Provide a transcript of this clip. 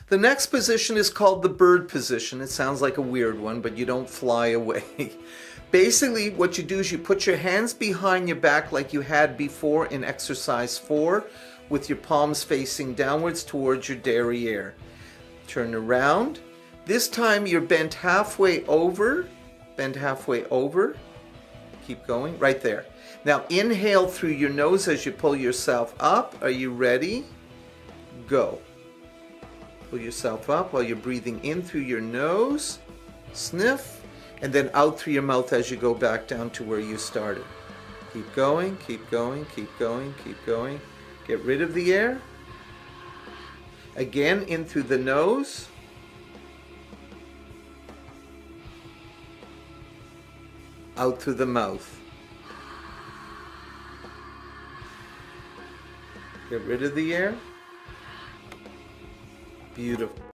The next position is called the bird position. It sounds like a weird one, but you don't fly away. Basically, what you do is you put your hands behind your back like you had before in exercise 4, with your palms facing downwards towards your derriere. Turn around. This time you're bent halfway over. Bend halfway over. Keep going. Right there. Now inhale through your nose as you pull yourself up. Are you ready? Go. Pull yourself up while you're breathing in through your nose. Sniff. And then out through your mouth as you go back down to where you started. Keep going, keep going, keep going, keep going. Get rid of the air. Again, in through the nose. Out through the mouth. Get rid of the air. Beautiful.